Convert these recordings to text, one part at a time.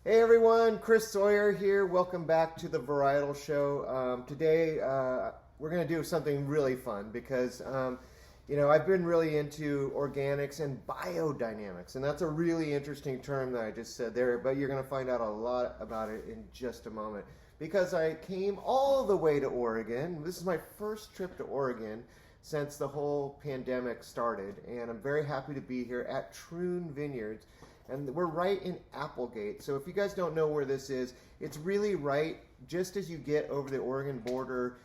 Hey everyone, Chris Sawyer here. Welcome back to the Varietal Show. Today we're going to do something really fun because I've been really into organics and biodynamics, and that's a really interesting term that I just said there, but you're going to find out a lot about it in just a moment. Because I came all the way to Oregon. This is my first trip to Oregon since the whole pandemic started, and I'm very happy to be here at Troon Vineyards. And we're right in Applegate. So if you guys don't know where this is, it's really right just as you get over the Oregon border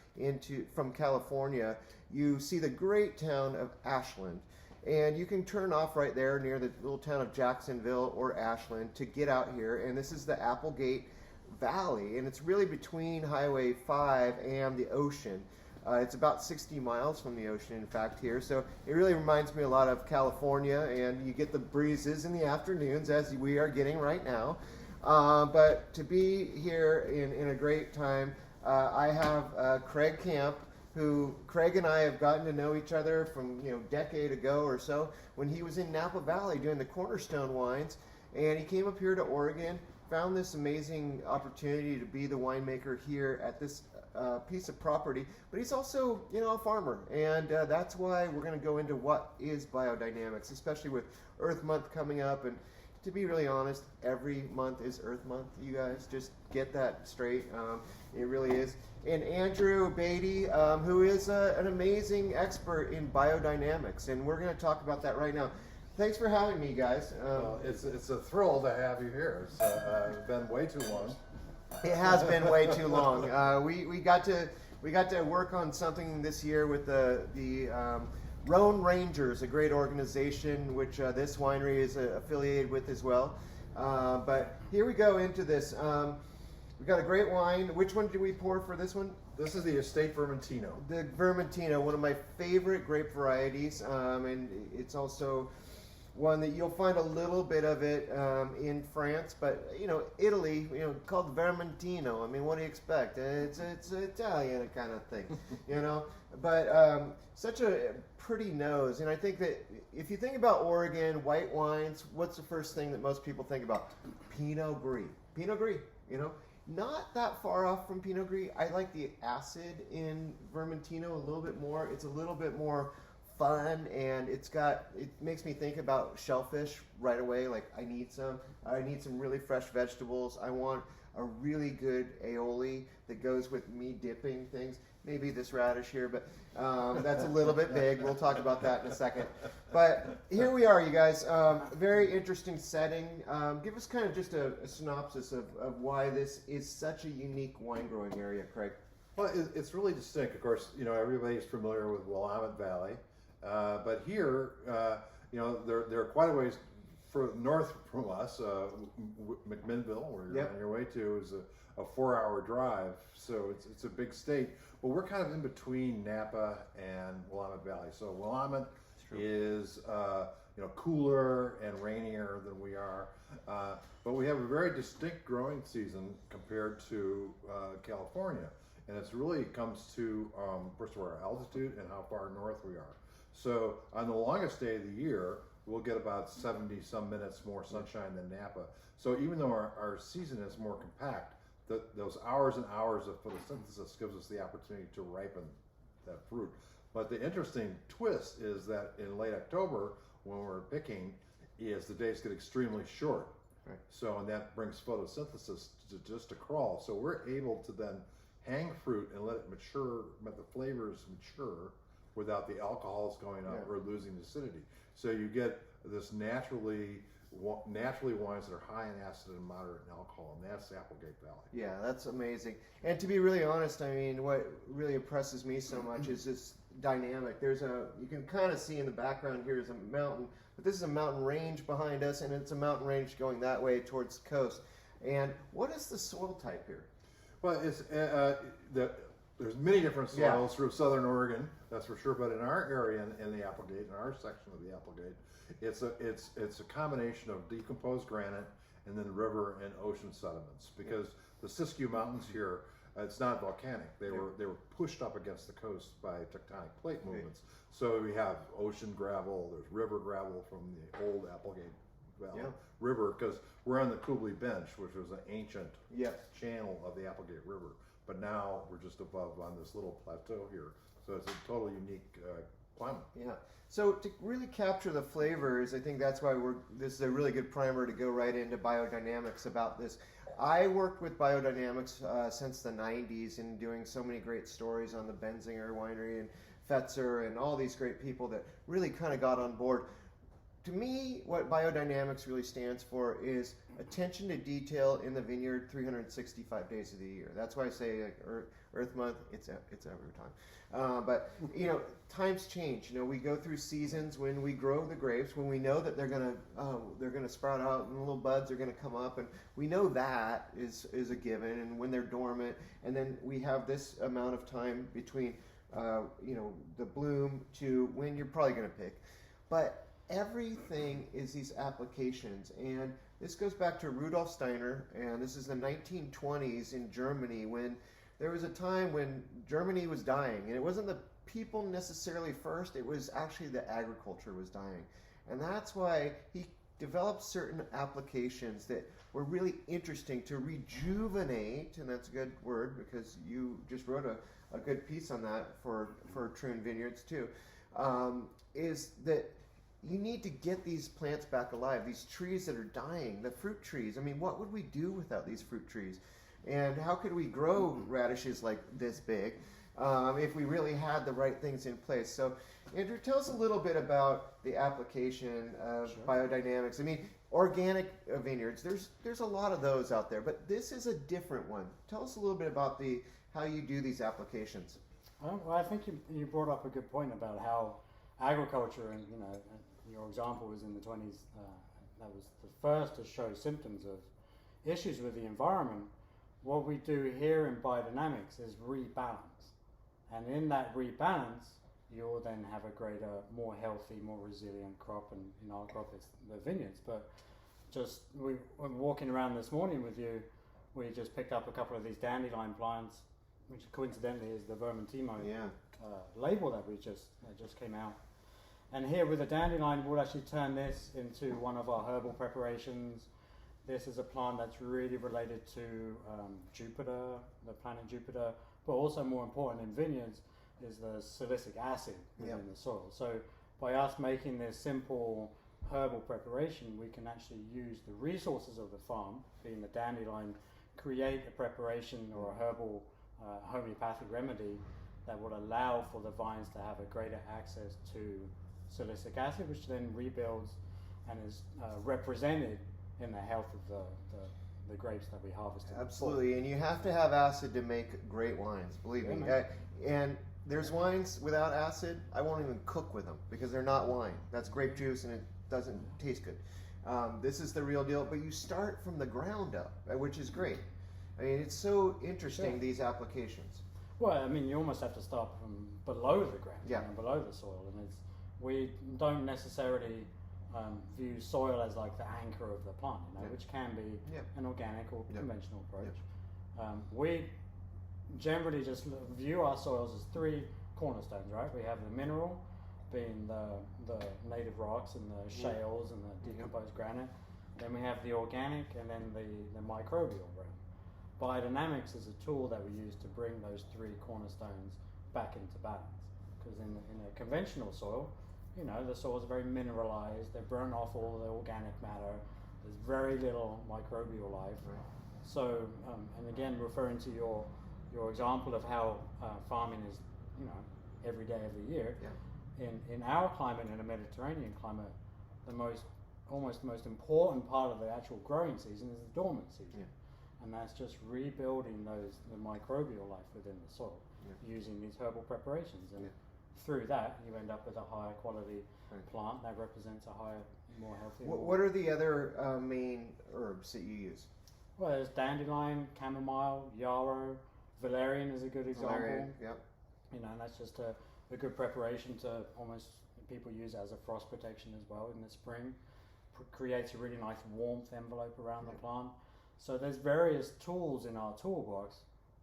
from California. You see the great town of Ashland. And you can turn off right there near the little town of Jacksonville or Ashland to get out here. And this is the Applegate Valley. And it's really between Highway 5 and the ocean. It's about 60 miles from the ocean, in fact, here. So it really reminds me a lot of California, and you get the breezes in the afternoons, as we are getting right now. But to be here in a great time, I have Craig Camp, who Craig and I have gotten to know each other from a decade ago or so, when he was in Napa Valley doing the Cornerstone wines, and he came up here to Oregon, found this amazing opportunity to be the winemaker here at this piece of property, but he's also a farmer, and that's why we're going to go into what is biodynamics, especially with Earth Month coming up. And to be really honest, every month is Earth Month. You guys just get that straight. It really is. And Andrew Beedy, who is an amazing expert in biodynamics, and we're going to talk about that right now. Thanks for having me, guys. Well, it's a thrill to have you here. It's been way too long. It has been way too long. We got to work on something this year with the Rhone Rangers, a great organization which this winery is affiliated with as well. But here we go into this. We got a great wine. Which one did we pour for this one? This is the Estate Vermentino. The Vermentino, one of my favorite grape varieties, and it's also one that you'll find a little bit of it in France, but Italy, called Vermentino. I mean, what do you expect? It's an Italian kind of thing, But such a pretty nose, and I think that if you think about Oregon white wines, what's the first thing that most people think about? Pinot Gris. Pinot Gris, Not that far off from Pinot Gris. I like the acid in Vermentino a little bit more. It's a little bit more fun, and it makes me think about shellfish right away. Like I need some really fresh vegetables. I want a really good aioli that goes with me dipping things. Maybe this radish here, but that's a little bit big. We'll talk about that in a second. But here we are, you guys. Very interesting setting. Give us kind of just a synopsis of why this is such a unique wine growing area, Craig. Well, it's really distinct. Of course, everybody's familiar with Willamette Valley. But here, there are quite a ways north from us. McMinnville, where you're on your way to, is a 4-hour drive. So it's a big state. But we're kind of in between Napa and Willamette Valley. So Willamette is cooler and rainier than we are. But we have a very distinct growing season compared to California. And it really comes to, first of all, our altitude and how far north we are. So on the longest day of the year, we'll get about 70 some minutes more sunshine than Napa. So even though our season is more compact, those hours and hours of photosynthesis gives us the opportunity to ripen that fruit. But the interesting twist is that in late October, when we're picking, is the days get extremely short. Right. So, and that brings photosynthesis just to crawl. So we're able to then hang fruit and let it mature, let the flavors mature, without the alcohols going up or losing acidity. So you get this naturally wines that are high in acid and moderate in alcohol, and that's Applegate Valley. Yeah, that's amazing. And to be really honest, I mean, what really impresses me so much is this dynamic. You can kind of see in the background here is a mountain, but this is a mountain range behind us, and it's a mountain range going that way towards the coast. And what is the soil type here? Well, there's many different soils through southern Oregon, that's for sure. But in our area, in the Applegate, in our section of the Applegate, it's a combination of decomposed granite and then river and ocean sediments. Because the Siskiyou Mountains here, it's not volcanic. They were pushed up against the coast by tectonic plate movements. So we have ocean gravel. There's river gravel from the old Applegate Valley River, because we're on the Kubli Bench, which was an ancient channel of the Applegate River. But now we're just above on this little plateau here. So it's a totally unique climate. Yeah. So to really capture the flavors, I think that's why this is a really good primer to go right into biodynamics about this. I worked with Biodynamics since the 90s and doing so many great stories on the Benzinger Winery and Fetzer and all these great people that really kind of got on board. To me, what biodynamics really stands for is attention to detail in the vineyard 365 days of the year. That's why I say like Earth Month, it's every time. But, you know, times change. You know, we go through seasons when we grow the grapes, when we know that they're gonna sprout out and little buds are gonna come up, and we know that is a given, and when they're dormant, and then we have this amount of time between, you know, the bloom to when you're probably gonna pick. But everything is these applications, and this goes back to Rudolf Steiner, and this is the 1920s in Germany, when there was a time when Germany was dying, and it wasn't the people necessarily first, it was actually the agriculture was dying. And that's why he developed certain applications that were really interesting to rejuvenate, and that's a good word because you just wrote a good piece on that for Troon Vineyards too, is that you need to get these plants back alive, these trees that are dying, the fruit trees. I mean, what would we do without these fruit trees? And how could we grow radishes like this big if we really had the right things in place? So, Andrew, tell us a little bit about the application of biodynamics. I mean, organic vineyards, there's a lot of those out there, but this is a different one. Tell us a little bit about how you do these applications. Well, I think you brought up a good point about how agriculture, and you know, your example was in the 20s, that was the first to show symptoms of issues with the environment. What we do here in biodynamics is rebalance, and in that rebalance you'll then have a greater, more healthy, more resilient crop, and in our crop it's the vineyards. But when walking around this morning with you, we just picked up a couple of these dandelion plants, which coincidentally is the Vermentimo label that just came out. And here with the dandelion, we'll actually turn this into one of our herbal preparations. This is a plant that's really related to Jupiter, the planet Jupiter, but also more important in vineyards is the silicic acid within the soil. So by us making this simple herbal preparation, we can actually use the resources of the farm, being the dandelion, create a preparation or a herbal homeopathic remedy that will allow for the vines to have a greater access to silicic acid, which then rebuilds and is represented in the health of the grapes that we harvest. Absolutely, and you have to have acid to make great wines, believe me. And there's wines without acid, I won't even cook with them because they're not wine. That's grape juice and it doesn't taste good. This is the real deal, but you start from the ground up, which is great. I mean, it's so interesting, these applications. Well, I mean, you almost have to start from below the ground, below the soil, and we don't necessarily view soil as like the anchor of the plant, which can be an organic or conventional approach. We generally just view our soils as three cornerstones, right? We have the mineral, being the native rocks and the shales and the decomposed granite. Then we have the organic, and then the microbial realm. Biodynamics is a tool that we use to bring those three cornerstones back into balance. Because in a conventional soil, you know, the soils are very mineralized, they burn off all the organic matter, there's very little microbial life. Right. So, and again, referring to your example of how farming is, you know, every day of the year, in our climate, in a Mediterranean climate, the most important part of the actual growing season is the dormant season. And that's just rebuilding the microbial life within the soil using these herbal preparations. And through that, you end up with a higher quality plant that represents a higher, more healthy. What are the other main herbs that you use? Well, there's dandelion, chamomile, yarrow, valerian is a good example. Valerian, You know, and that's just a good preparation to almost, people use it as a frost protection as well in the spring. Creates a really nice warmth envelope around the plant. So there's various tools in our toolbox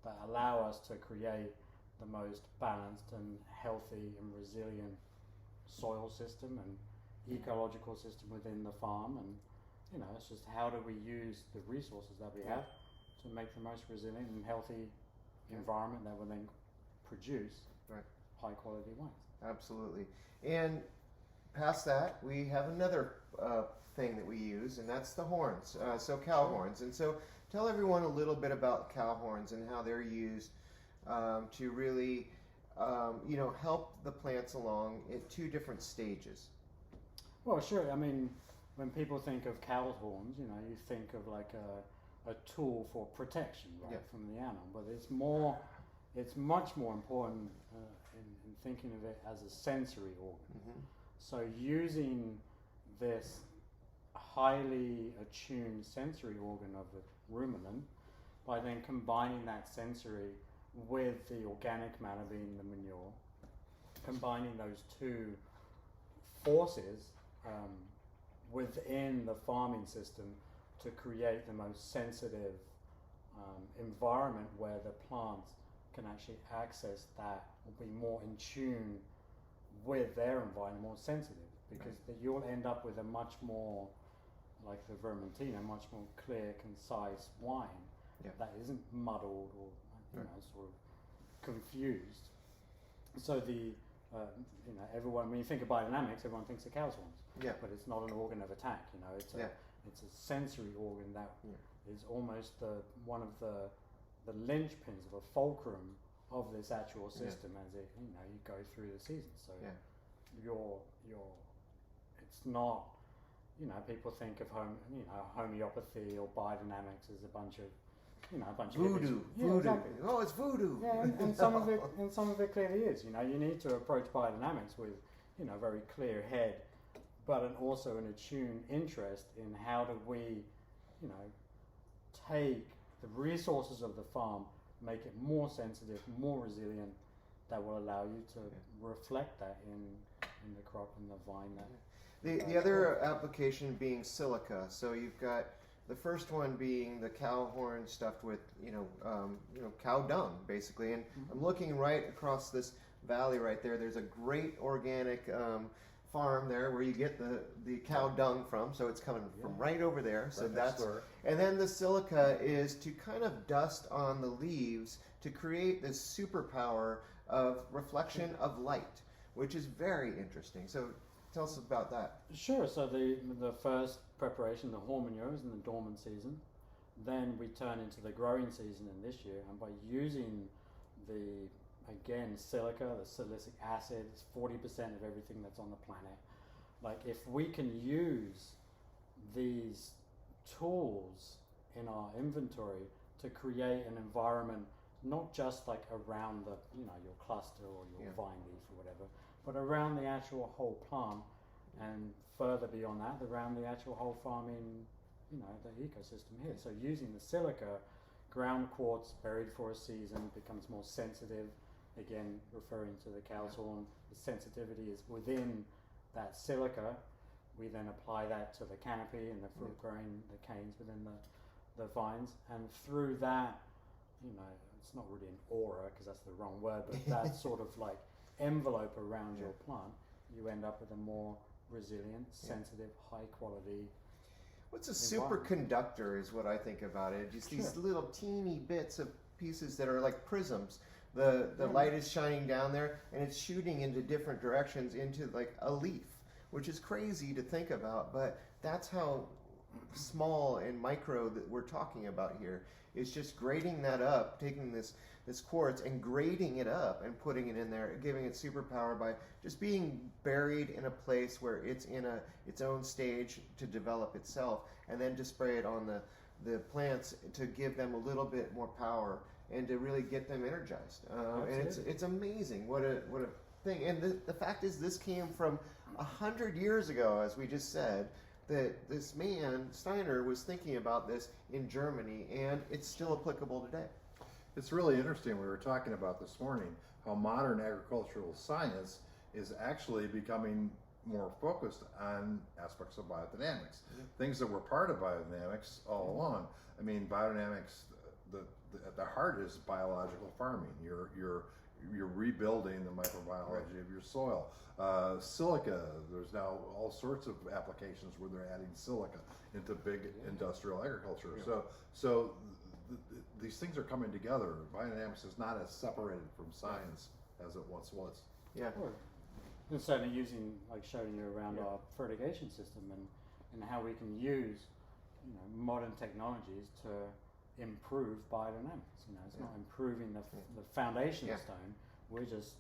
that allow us to create the most balanced and healthy and resilient soil system and ecological system within the farm. And it's just how do we use the resources that we have to make the most resilient and healthy environment that will then produce high quality wines. Absolutely. And past that, we have another thing that we use, and that's the horns. So cow horns. And so tell everyone a little bit about cow horns and how they're used to really, help the plants along at two different stages. Well, sure. I mean, when people think of cow horns, you think of like a tool for protection, from the animal. But it's much more important in thinking of it as a sensory organ. So using this highly attuned sensory organ of the ruminant, by then combining that sensory with the organic matter being the manure, combining those two forces within the farming system to create the most sensitive environment where the plants can actually access that, or be more in tune with their environment, more sensitive, because you'll end up with a much more, like the Vermentino, much more clear, concise wine that isn't muddled or sort of confused. So the everyone, when you think of biodynamics, everyone thinks of cow's horns. But it's not an organ of attack. It's a sensory organ that is almost one of the linchpins of a fulcrum of this actual system as it you go through the season. So it's not, people think of homeopathy or biodynamics as a bunch of voodoo. Exactly. Oh, it's voodoo. Yeah, and some of it clearly is. You need to approach biodynamics with a very clear head, but also an attuned interest in how do we take the resources of the farm, make it more sensitive, more resilient, that will allow you to reflect that in the crop and the vine. The other application being silica. So you've got the first one being the cow horn stuffed with cow dung, basically. And I'm looking right across this valley right there. There's a great organic farm there where you get the cow dung from. So it's coming from right over there. So and then the silica is to kind of dust on the leaves to create this superpower of reflection of light, which is very interesting. So tell us about that. Sure. So the first preparation, the horn manure, is in the dormant season. Then we turn into the growing season in this year, and by using silica, the silicic acid, is 40% of everything that's on the planet. Like, if we can use these tools in our inventory to create an environment, not just like around the your cluster or your vine leaf or whatever, but around the actual whole plant, and further beyond that, around the actual whole farming, the ecosystem here. So using the silica, ground quartz buried for a season becomes more sensitive. Again, referring to the cow's horn, the sensitivity is within that silica. We then apply that to the canopy and the fruit growing, the canes within the vines, and through that, it's not really an aura because that's the wrong word, but that sort of like envelope around your plant, you end up with a more resilient, sensitive, high quality. What's a superconductor is what I think about it. Just these little teeny bits of pieces that are like prisms. The light is shining down there and it's shooting into different directions into like a leaf, which is crazy to think about, but that's how small and micro that we're talking about here. Is just grading that up, taking this quartz and grading it up and putting it in there, giving it superpower by just being buried in a place where it's in its own stage to develop itself, and then to spray it on the plants to give them a little bit more power and to really get them energized. And it's amazing what a thing. And the fact is, this came from 100 years ago, as we just said, that this man, Steiner, was thinking about this in Germany, and it's still applicable today. It's really interesting. We were talking about this morning how modern agricultural science is actually becoming more focused on aspects of biodynamics, things that were part of biodynamics all along. I mean, biodynamics, at the heart is biological farming. You're you're rebuilding the microbiology of your soil. Silica, there's now all sorts of applications where they're adding silica into big industrial agriculture. So these things are coming together. Biodynamics is not as separated from science as it once was. Yeah. And certainly using, like showing you around our fertigation system and how we can use, modern technologies to improve biodynamics. It's not improving the foundation stone. We're just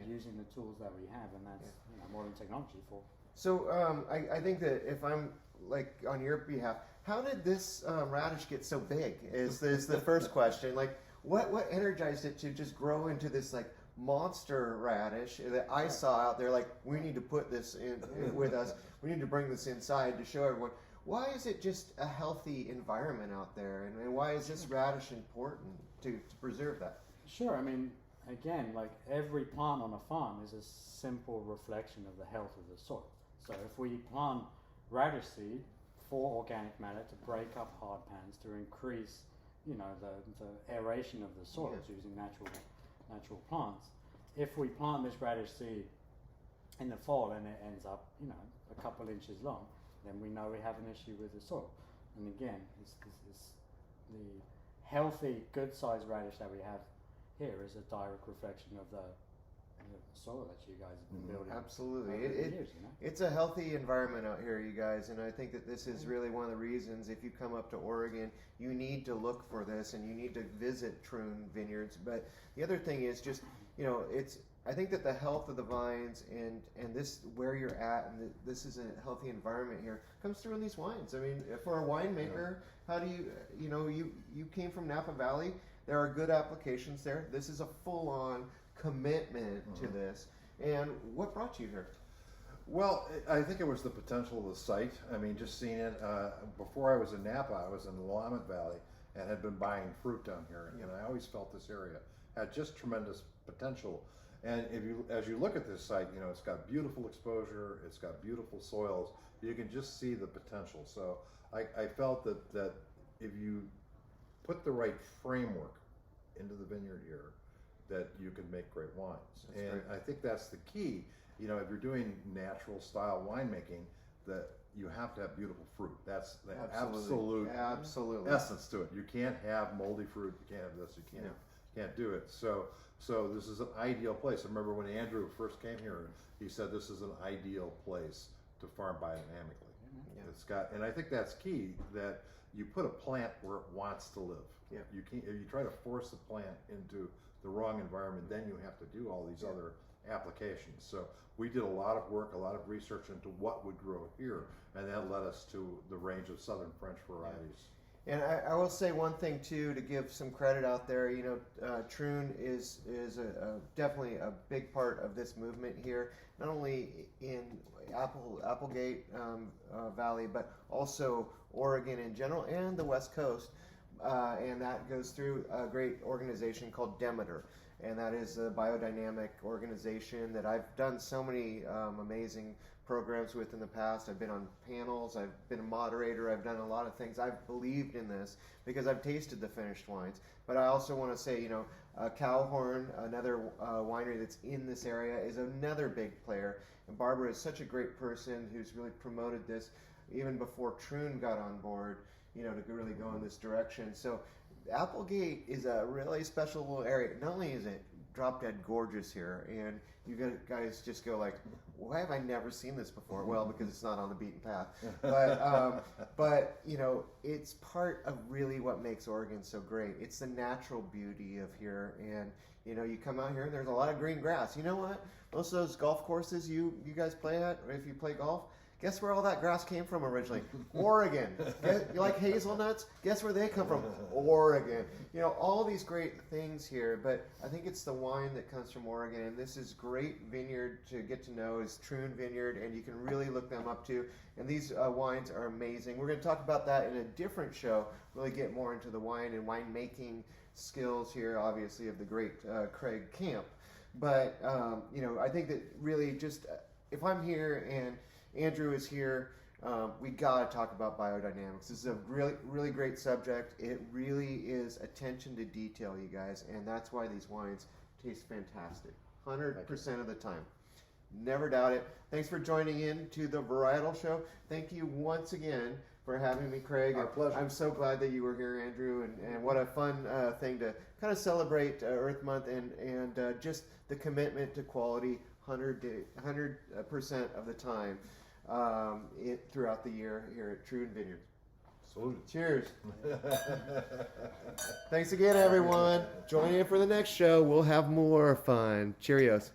using the tools that we have, and that's modern technology for. So I think that if I'm like on your behalf, how did this radish get so big? Is the first question. Like, what energized it to just grow into this like monster radish that I saw out there? Like, we need to put this in with us. We need to bring this inside to show everyone. Why is it just a healthy environment out there, and why is this radish important to preserve that? Sure. I mean, again, like every plant on a farm is a simple reflection of the health of the soil. So if we plant radish seed for organic matter to break up hard pans, to increase, the aeration of the soils using natural plants. If we plant this radish seed in the fall and it ends up, a couple inches long, then we know we have an issue with the soil. And again, it's the healthy, good-sized radish that we have here is a direct reflection of the soil that you guys have been building. Absolutely. Over the years, It's a healthy environment out here, you guys, and I think that this is really one of the reasons if you come up to Oregon, you need to look for this and you need to visit Troon Vineyards. But the other thing is just, I think that the health of the vines and this where you're at and this is a healthy environment here comes through in these wines. I mean, for a winemaker, how do you came from Napa Valley? There are good applications there. This is a full-on commitment to this. And what brought you here? Well, I think it was the potential of the site. I mean, just seeing it. Before I was in Napa, I was in the Willamette Valley and had been buying fruit down here. And I always felt this area had just tremendous potential. And as you look at this site, it's got beautiful exposure. It's got beautiful soils. You can just see the potential. So I felt that if you put the right framework into the vineyard here, that you can make great wines. I think that's the key. If you're doing natural style winemaking, that you have to have beautiful fruit. That's the absolute essence to it. You can't have moldy fruit. You can't have this. You can't do it. So this is an ideal place. I remember when Andrew first came here, he said this is an ideal place to farm biodynamically. It's got, and I think that's key, that you put a plant where it wants to live. You can't, if you try to force the plant into the wrong environment, then you have to do all these other applications. So we did a lot of work, a lot of research into what would grow here, and that led us to the range of Southern French varieties. And I will say one thing too, to give some credit out there. Troon is definitely a big part of this movement here, not only in Applegate Valley, but also Oregon in general and the West Coast. And that goes through a great organization called Demeter, and that is a biodynamic organization that I've done so many amazing programs with in the past. I've been on panels, I've been a moderator, I've done a lot of things. I've believed in this because I've tasted the finished wines. But I also want to say, Cowhorn, another winery that's in this area, is another big player. And Barbara is such a great person who's really promoted this even before Troon got on board, to really go in this direction. So Applegate is a really special little area. Not only is it drop dead gorgeous here, and you guys just go like, why have I never seen this before? Well, because it's not on the beaten path. But it's part of really what makes Oregon so great. It's the natural beauty of here, and you come out here and there's a lot of green grass. You know what? Most of those golf courses you guys play at, or if you play golf, guess where all that grass came from originally? Oregon. You like hazelnuts? Guess where they come from? Oregon. All these great things here, but I think it's the wine that comes from Oregon, and this is great vineyard to get to know is Troon Vineyard, and you can really look them up too. And these wines are amazing. We're going to talk about that in a different show, really get more into the wine and winemaking skills here, obviously, of the great Craig Camp. But, I think that really just, if I'm here and Andrew is here, we got to talk about biodynamics. This is a really, really great subject. It really is attention to detail, you guys, and that's why these wines tastes fantastic. 100% of the time. Never doubt it. Thanks for joining in to the Varietal Show. Thank you once again for having me, Craig. Our pleasure. I'm so glad that you were here, Andrew, and what a fun thing to kind of celebrate Earth Month and just the commitment to quality 100% of the time throughout the year here at Troon Vineyard. Salute. Cheers. Thanks again, everyone. Join in for the next show. We'll have more fun. Cheerios.